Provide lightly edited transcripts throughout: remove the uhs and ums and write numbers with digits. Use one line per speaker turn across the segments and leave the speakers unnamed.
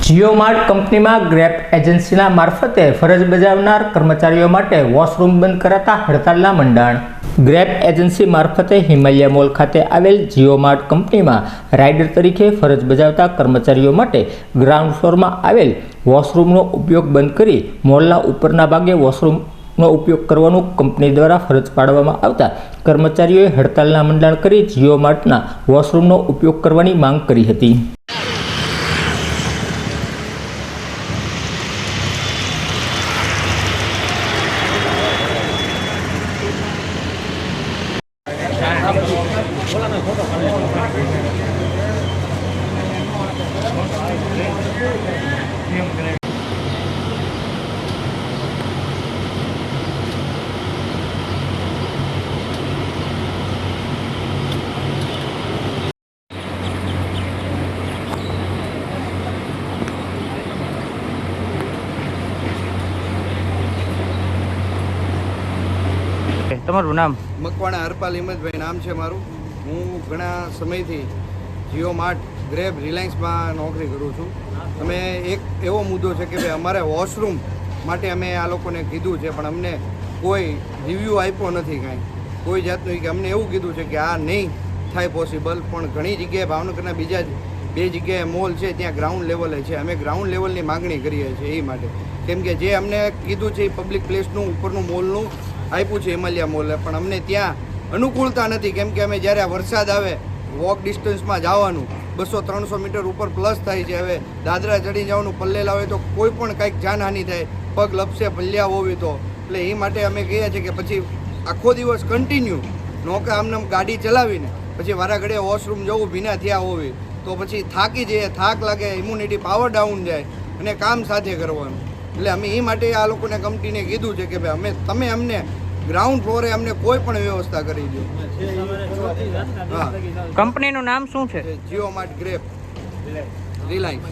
Jio Mart કંપનીમાં grape એજન્સીના મારફતે ફરજ બજાવનાર કર્મચારીઓ માટે વોશરૂમ બંધ કરાતા હડતાલના મંડાણ. ગ્રેપ એજન્સી મારફતે હિમાલયા મોલ ખાતે આવેલ જીઓ માર્ટ કંપનીમાં રાઇડર તરીકે ફરજ બજાવતા કર્મચારીઓ માટે ગ્રાઉન્ડ ફ્લોરમાં આવેલ વોશરૂમનો ઉપયોગ બંધ કરી મોલના ઉપરના ભાગે વોશરૂમનો ઉપયોગ કરવાનું કંપની દ્વારા ફરજ પાડવામાં આવતા કર્મચારીઓએ હડતાલના મંડાણ કરી જીઓ માર્ટના વોશરૂમનો ઉપયોગ કરવાની માંગ કરી હતી.
તમારું નામ?
મકવાણા હરપાલ હિંમતભાઈ નામ છે મારું. હું ઘણા સમયથી જીઓ માર્ટ, ગ્રેબ, રિલાયન્સમાં નોકરી કરું છું. અમે એક એવો મુદ્દો છે કે ભાઈ અમારે વોશરૂમ માટે અમે આ લોકોને કીધું છે, પણ અમને કોઈ રિવ્યૂ આપ્યો નથી કાંઈ, કોઈ જાતનું. કે અમને એવું કીધું છે કે આ નહીં થાય પોસિબલ, પણ ઘણી જગ્યાએ ભાવનગરના બીજા 2 જગ્યાએ મોલ છે ત્યાં ગ્રાઉન્ડ લેવલે છે. અમે ગ્રાઉન્ડ લેવલની માગણી કરીએ છીએ એ માટે, કેમ કે જે અમને કીધું છે એ પબ્લિક પ્લેસનું ઉપરનું મોલનું આપ્યું છે હિમાલયા મોલે, પણ અમને ત્યાં અનુકૂળતા નથી. કેમ કે અમે જ્યારે વરસાદ આવે વોક ડિસ્ટન્સમાં જવાનું 200-300 મીટર ઉપર પ્લસ થાય છે. હવે દાદરા ચડી જવાનું, પલ્લેલા હોય તો કોઈ પણ કંઈક જાનહાનિ થાય, પગ લપસે, પલ્યા હોવી તો. એટલે એ માટે અમે કહીએ છીએ કે પછી આખો દિવસ કન્ટિન્યુ નોકા આમને ગાડી ચલાવીને પછી વારા ઘડીએ વોશરૂમ જવું, ભીના થયા હોવી તો પછી થાકી જઈએ, થાક લાગે, ઇમ્યુનિટી પાવર ડાઉન જાય અને કામ સાથે કરવાનું. એટલે અમે એ માટે આ લોકોને કંપનીને કીધું છે કે ભાઈ તમે અમને ગ્રાઉન્ડ ફ્લોરે અમને કોઈ પણ વ્યવસ્થા કરી દો. હા,
કંપનીનું નામ શું છે?
Jio Mart, grape, Reliance.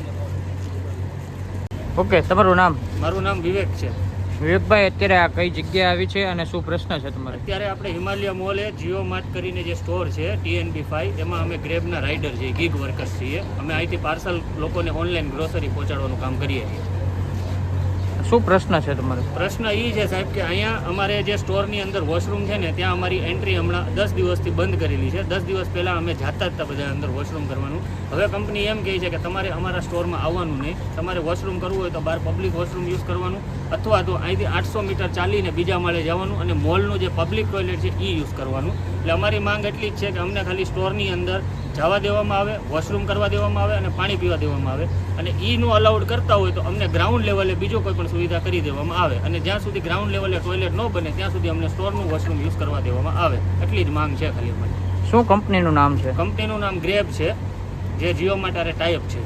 Okay, તમારું નામ?
મારું નામ વિવેક છે.
વિવેકભાઈ, અત્યારે આ કઈ જગ્યાએ આવી છે અને શું પ્રશ્ન છે તમારે?
અત્યારે આપણે હિમાલયા મોલે જીઓ માર્ટ કરીને જે સ્ટોર છે TNB5, એમાં અમે ગ્રેબના રાઇડર છીએ, ગીગ વર્કર્સ છીએ. અમે અહીંથી પાર્સલ લોકોને ઓનલાઈન ગ્રોસરી પહોંચાડવાનું કામ કરીએ છીએ.
શું પ્રશ્ન છે તમારે?
પ્રશ્ન એ છે સાહેબ કે અહીંયા અમારે જે સ્ટોરની અંદર વોશરૂમ છે ને ત્યાં અમારી એન્ટ્રી હમણાં 10 દિવસથી બંધ કરેલી છે. 10 દિવસ પહેલાં અમે જાતા જ હતા બધા અંદર વોશરૂમ કરવાનું. હવે કંપની એમ કહે છે કે તમારે અમારા સ્ટોરમાં આવવાનું નહીં, તમારે વોશરૂમ કરવું હોય તો બહાર પબ્લિક વોશરૂમ યુઝ કરવાનું, અથવા તો અહીંથી 800 મીટર ચાલીને બીજા માળે જવાનું અને મોલનું જે પબ્લિક ટોયલેટ છે એ યુઝ કરવાનું. એટલે અમારી માંગ એટલી જ છે કે અમને ખાલી સ્ટોરની અંદર જવા દેવામાં આવે, વોશરૂમ કરવા દેવામાં આવે અને પાણી પીવા દેવામાં આવે. અને ઈનું અલાઉડ કરતા હોય તો અમને ગ્રાઉન્ડ લેવલે બીજો કોઈ પણ સુવિધા કરી દેવામાં આવે. અને જ્યાં સુધી ગ્રાઉન્ડ લેવલે ટોયલેટ ન બને ત્યાં સુધી અમને સ્ટોરનું વોશરૂમ યુઝ કરવા દેવામાં આવે. એટલી જ માંગ છે ખાલી અમારી.
શું કંપનીનું નામ છે?
કંપનીનું નામ ગ્રેબ છે, જે જીઓ માટે ટાઈપ છે.